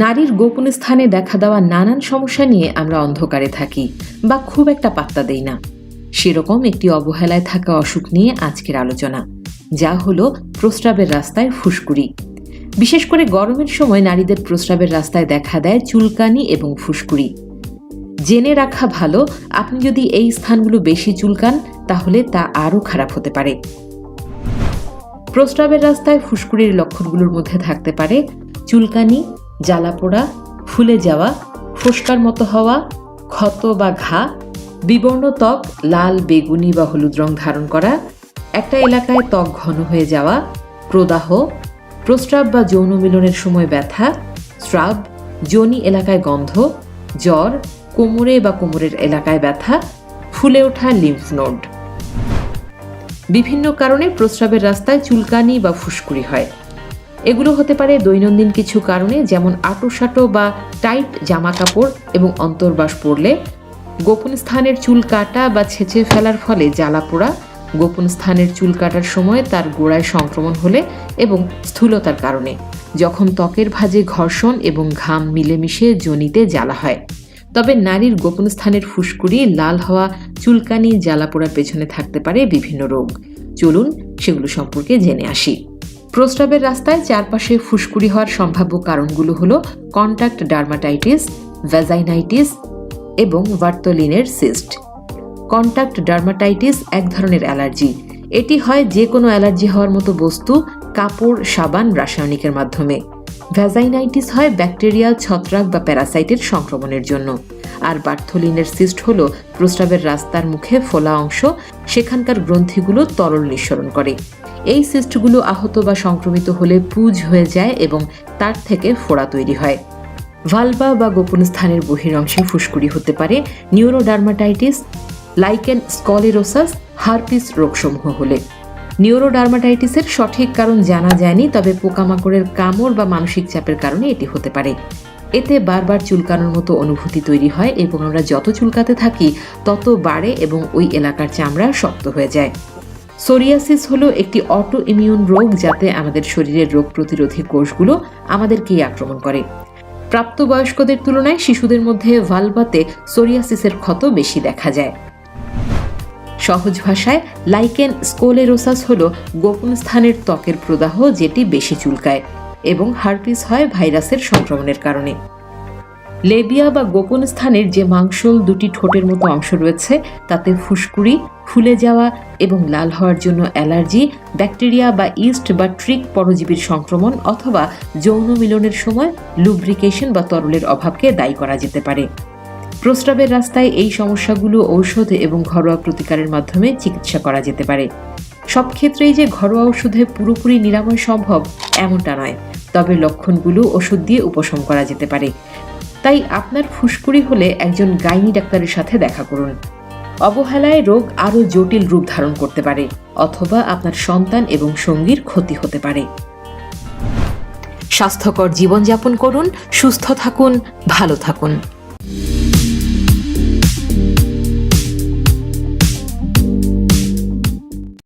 নারীর গোপন স্থানে দেখা দেওয়া নানান সমস্যা নিয়ে আমরা অন্ধকারে থাকি বা খুব একটা পাত্তা দেই না। সেরকম একটি অবহেলায় থাকা অসুখ নিয়ে আজকের আলোচনা, যা হলো প্রস্রাবের রাস্তায় ফুসকুড়ি। বিশেষ করে গরমের সময় নারীদের প্রস্রাবের রাস্তায় দেখা দেয় চুলকানি এবং ফুসকুড়ি। জেনে রাখা ভালো, আপনি যদি এই স্থানগুলো বেশি চুলকান তাহলে তা আরও খারাপ হতে পারে। প্রস্রাবের রাস্তায় ফুসকুড়ির লক্ষণগুলোর মধ্যে থাকতে পারে চুলকানি, জ্বালাপোড়া, ফুলে যাওয়া, ফোস্কার মতো হওয়া, ক্ষত বা ঘা, বিবর্ণ ত্বক, লাল, বেগুনি বা হলুদ রং ধারণ করা, একটা এলাকায় ত্বক ঘন হয়ে যাওয়া, প্রদাহ, প্রস্রাব বা যৌন মিলনের সময় ব্যথা, স্রাব, যোনি এলাকায় গন্ধ, জ্বর, কোমরে বা কোমরের এলাকায় ব্যথা, ফুলে ওঠা লিম্ফ নোড। বিভিন্ন কারণে প্রস্রাবের রাস্তায় চুলকানি বা ফুসকুড়ি হয়। এগুলো হতে পারে দৈনন্দিন কিছু কারণে, যেমন আঁটোসাঁটো বা টাইট জামা কাপড় এবং অন্তর্বাস পড়লে, গোপন স্থানের চুল কাটা বা ছেঁচে ফেলার ফলে জ্বালাপোড়া, গোপন স্থানের চুল কাটার সময় তার গোড়ায় সংক্রমণ হলে এবং স্থূলতার কারণে, যখন ত্বকের ভাঁজে ঘর্ষণ এবং ঘাম মিলেমিশে যোনিতে জ্বালা হয়। তবে নারীর গোপন স্থানের ফুসকুড়ি, লাল হওয়া, চুলকানি, জ্বালাপোড়ার পেছনে থাকতে পারে বিভিন্ন রোগ। চলুন সেগুলো সম্পর্কে জেনে আসি। প্রস্রাবের রাস্তায় চারপাশে ফুসকুড়ি হওয়ার সম্ভাব্য কারণগুলো হলো কন্টাক্ট ডার্মাটাইটিস, ভ্যাজাইনাইটিস এবং ভার্তলিনের সিস্ট। কন্টাক্ট ডার্মাটাইটিস এক ধরনের অ্যালার্জি। এটি হয় যে কোনো অ্যালার্জি হওয়ার মতো বস্তু, কাপড়, সাবান, রাসায়নিকের মাধ্যমে। ভ্যাজাইনাইটিস হয় ব্যাকটেরিয়াল, ছত্রাক বা প্যারাসাইটের সংক্রমণের জন্য। আর বার্থোলিনের সিস্ট হলো প্রস্রাবের রাস্তার মুখে ফোলা অংশ, সেখানকার গ্রন্থিগুলো তরল নিঃসরণ করে। এই সিস্টগুলো আহত বা সংক্রমিত হলে পুঁজ হয়ে যায় এবং তার থেকে ফোড়া তৈরি হয়। ভালভা বা গোপন স্থানের বহিরংশে ফুসকুড়ি হতে পারে নিউরোডার্মাটাইটিস, লাইকেন স্কলেরোসাস, হারপিস রোগসমূহ হলে। নিউরোডার্মাটাইটিসের সঠিক কারণ জানা যায়নি, তবে পোকামাকড়ের কামড় বা মানসিক চাপের কারণে এটি হতে পারে। এতে বারবার চুলকানোর মতো অনুভূতি তৈরি হয় এবং আমরা যত চুলকাতে থাকি তত বাড়ে এবং ওই এলাকার চামড়া শক্ত হয়ে যায়। সোরিয়াসিস হলো একটি অটো ইমিউন রোগ, যাতে আমাদের শরীরের রোগ প্রতিরোধী কোষগুলো আমাদেরকেই আক্রমণ করে। প্রাপ্তবয়স্কদের তুলনায় শিশুদের মধ্যে ভালভাতে সোরিয়াসিসের ক্ষত বেশি দেখা যায়। সহজ ভাষায়, লাইকেন স্কোলেরোসাস হলো গোপন স্থানের ত্বকের প্রদাহ যেটি বেশি চুলকায়, এবং হারপিস হয় ভাইরাসের সংক্রমণের কারণে। লেবিয়া বা গোপন স্থানের যে মাংসল দুটি ঠোঁটের মতো অংশ রয়েছে, তাতে ফুসকুড়ি, ফুলে যাওয়া এবং লাল হওয়ার জন্য অ্যালার্জি, ব্যাকটেরিয়া বা ইস্ট বা ট্রিক পরজীবীর সংক্রমণ অথবা যৌন মিলনের সময় লুব্রিকেশন বা তরলের অভাবকে দায়ী করা যেতে পারে। প্রস্রাবের রাস্তায় এই সমস্যাগুলো ঔষধ এবং ঘরোয়া প্রতিকারের মাধ্যমে চিকিৎসা করা যেতে পারে। সব ক্ষেত্রেই যে ঘরোয়া ওষুধে পুরোপুরি নিরাময় সম্ভব এমনটা নয়, তবে লক্ষণগুলো ওষুধ দিয়ে উপশম করা যেতে পারে। তাই আপনার ফুসকুড়ি হলে একজন গাইনি ডাক্তারের সাথে দেখা করুন। অবহেলায় রোগ আরও জটিল রূপ ধারণ করতে পারে, অথবা আপনার সন্তান এবং সঙ্গীর ক্ষতি হতে পারে। স্বাস্থ্যকর জীবনযাপন করুন, সুস্থ থাকুন, ভালো থাকুন।